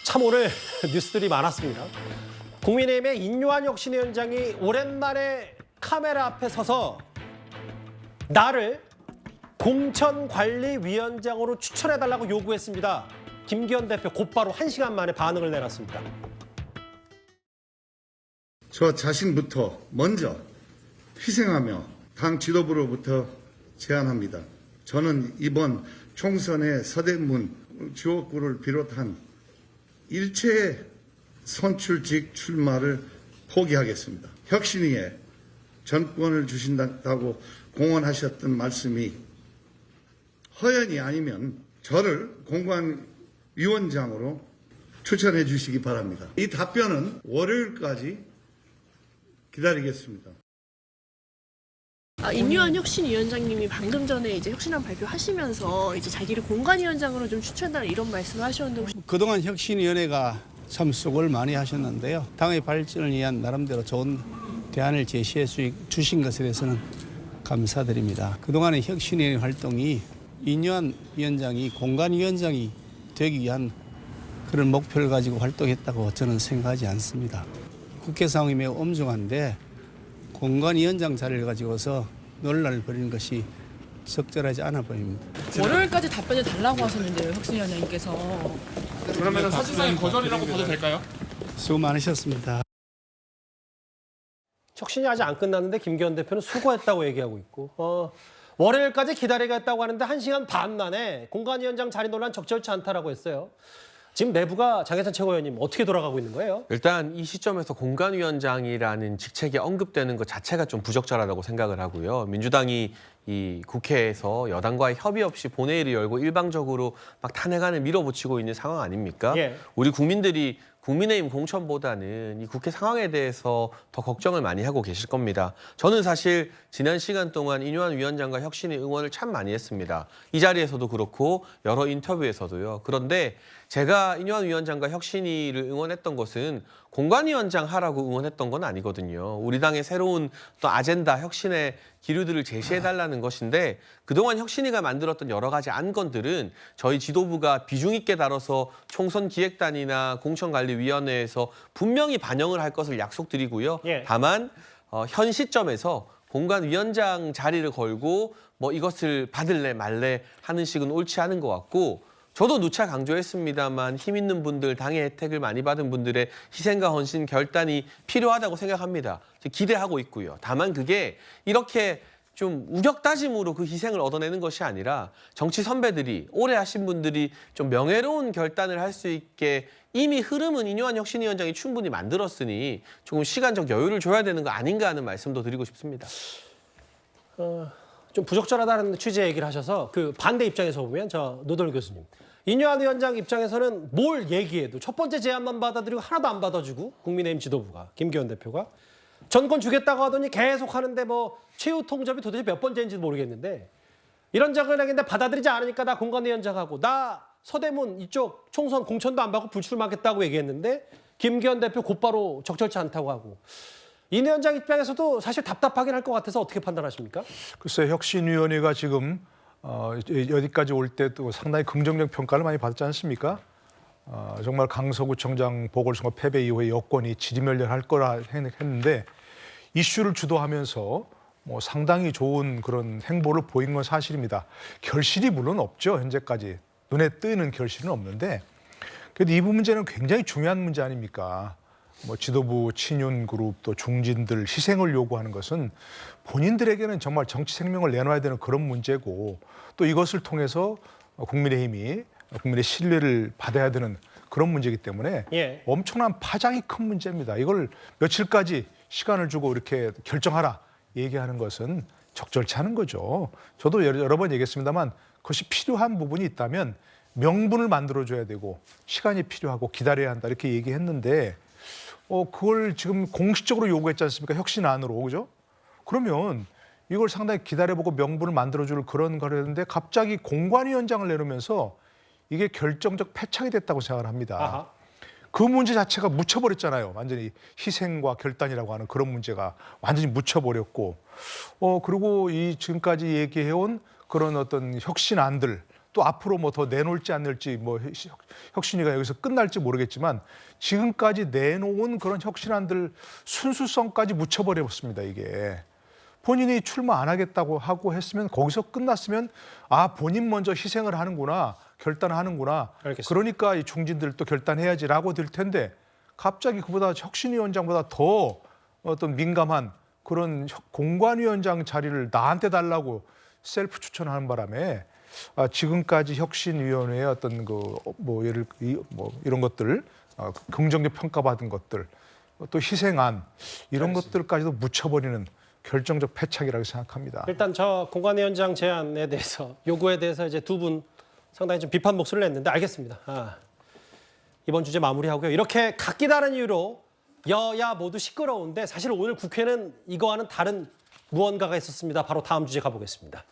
참 오늘 뉴스들이 많았습니다. 국민의힘의 인요한 혁신위원장이 오랜만에 카메라 앞에 서서 나를 공천관리위원장으로 추천해달라고 요구했습니다. 김기현 대표 곧바로 1시간 만에 반응을 내놨습니다. 저 자신부터 먼저 희생하며 당 지도부로부터 제안합니다. 저는 이번 총선의 서대문 지역구를 비롯한 일체의 선출직 출마를 포기하겠습니다. 혁신위에 전권을 주신다고 공언하셨던 말씀이 허연이 아니면 저를 공관위원장으로 추천해 주시기 바랍니다. 이 답변은 월요일까지 기다리겠습니다. 인요한 혁신위원장님이 방금 전에 이제 혁신안 발표하시면서 이제 자기를 공관위원장으로 좀 추천해달라 이런 말씀을 하셨는데 혹시 그동안 혁신위원회가 참 수고를 많이 하셨는데요. 당의 발전을 위한 나름대로 좋은 대안을 제시해 주신 것에 대해서는 감사드립니다. 그동안의 혁신위원회 활동이 인요한 위원장이 공관위원장이 되기 위한 그런 목표를 가지고 활동했다고 저는 생각하지 않습니다. 국회 상황이 매우 엄중한데 공관위원장 자리를 가지고서 논란을 벌이는 것이 적절하지 않아 보입니다. 월요일까지 답변을 달라고 하셨는데요, 혁신위원장님께서. 그러면 사실상 거절이라고 봐도 될까요? 수고 많으셨습니다. 혁신이 아직 안 끝났는데 김기현 대표는 수고했다고 얘기하고 있고 월요일까지 기다리겠다고 하는데 1시간 반 만에 공관위원장 자리 논란 적절치 않다라고 했어요. 지금 내부가 장혜선 최고위원님 어떻게 돌아가고 있는 거예요? 일단 이 시점에서 공관위원장이라는 직책이 언급되는 것 자체가 좀 부적절하다고 생각을 하고요. 민주당이 이 국회에서 여당과의 협의 없이 본회의를 열고 일방적으로 막 탄핵안을 밀어붙이고 있는 상황 아닙니까? 예. 우리 국민들이 국민의힘 공천보다는 이 국회 상황에 대해서 더 걱정을 많이 하고 계실 겁니다. 저는 사실 지난 시간 동안 인요한 위원장과 혁신위 응원을 참 많이 했습니다. 이 자리에서도 그렇고 여러 인터뷰에서도요. 그런데 제가 인요한 위원장과 혁신위를 응원했던 것은 공관위원장 하라고 응원했던 건 아니거든요. 우리 당의 새로운 또 아젠다, 혁신의 기류들을 제시해달라는 것인데 그동안 혁신위가 만들었던 여러 가지 안건들은 저희 지도부가 비중 있게 다뤄서 총선 기획단이나 공천관리위원회에서 분명히 반영을 할 것을 약속드리고요. 예. 다만 현 시점에서 공관위원장 자리를 걸고 뭐 이것을 받을래 말래 하는 식은 옳지 않은 것 같고 저도 누차 강조했습니다만 힘 있는 분들, 당의 혜택을 많이 받은 분들의 희생과 헌신, 결단이 필요하다고 생각합니다. 기대하고 있고요. 다만 그게 이렇게 좀 우격다짐으로 그 희생을 얻어내는 것이 아니라 정치 선배들이, 오래 하신 분들이 좀 명예로운 결단을 할 수 있게 이미 흐름은 인요한 혁신위원장이 충분히 만들었으니 조금 시간적 여유를 줘야 되는 거 아닌가 하는 말씀도 드리고 싶습니다. 좀 부적절하다는 취지의 얘기를 하셔서 그 반대 입장에서 보면 노돌 교수님. 인요한 위원장 입장에서는 뭘 얘기해도 첫 번째 제안만 받아들이고 하나도 안 받아주고 국민의힘 지도부가 김기현 대표가 전권 주겠다고 하더니 계속 하는데 뭐 최후 통첩이 도대체 몇 번째인지 모르겠는데 이런 작은하겠는데 받아들이지 않으니까 나 공관위원장하고 나 서대문 이쪽 총선 공천도 안 받고 불출마하겠다고 얘기했는데 김기현 대표 곧바로 적절치 않다고 하고 인 위원장 입장에서도 사실 답답하긴 할 것 같아서 어떻게 판단하십니까? 글쎄 혁신위원회가 지금 여기까지 올 때 또 상당히 긍정적 평가를 많이 받았지 않습니까? 정말 강서구청장 보궐선거 패배 이후에 여권이 지리멸렬할 거라 했는데 이슈를 주도하면서 뭐 상당히 좋은 그런 행보를 보인 건 사실입니다. 결실이 물론 없죠. 현재까지 눈에 띄는 결실은 없는데 그래도 이 문제는 굉장히 중요한 문제 아닙니까? 뭐 지도부 친윤 그룹 또 중진들 희생을 요구하는 것은 본인들에게는 정말 정치 생명을 내놔야 되는 그런 문제고 또 이것을 통해서 국민의힘이 국민의 신뢰를 받아야 되는 그런 문제이기 때문에 예. 엄청난 파장이 큰 문제입니다. 이걸 며칠까지 시간을 주고 이렇게 결정하라 얘기하는 것은 적절치 않은 거죠. 저도 여러 번 얘기했습니다만 그것이 필요한 부분이 있다면 명분을 만들어줘야 되고 시간이 필요하고 기다려야 한다 이렇게 얘기했는데 그걸 지금 공식적으로 요구했지 않습니까? 혁신안으로, 그죠? 그러면 이걸 상당히 기다려보고 명분을 만들어줄 그런 거였는데 갑자기 공관위원장을 내놓으면서 이게 결정적 패착이 됐다고 생각을 합니다. 아하. 그 문제 자체가 묻혀버렸잖아요. 완전히 희생과 결단이라고 하는 그런 문제가 완전히 묻혀버렸고 그리고 이 지금까지 얘기해온 그런 어떤 혁신안들 또 앞으로 뭐 더 내놓을지 안 낼지 뭐 혁신위가 여기서 끝날지 모르겠지만 지금까지 내놓은 그런 혁신안들 순수성까지 묻혀버렸습니다. 이게 본인이 출마 안 하겠다고 하고 했으면 거기서 끝났으면 아 본인 먼저 희생을 하는구나 결단하는구나. 알겠습니다. 그러니까 이 중진들도 결단해야지라고 될 텐데 갑자기 그보다 혁신위원장보다 더 어떤 민감한 그런 공관위원장 자리를 나한테 달라고 셀프 추천하는 바람에 지금까지 혁신위원회의 어떤 이런 것들 긍정적 평가받은 것들 또 희생안 이런 것들까지도 묻혀버리는 결정적 패착이라고 생각합니다. 일단 저 공관위원장 제안에 대해서 요구에 대해서 이제 두 분 상당히 좀 비판 목소리를 냈는데 알겠습니다. 이번 주제 마무리하고요. 이렇게 각기 다른 이유로 여야 모두 시끄러운데 사실 오늘 국회는 이거와는 다른 무언가가 있었습니다. 바로 다음 주제 가보겠습니다.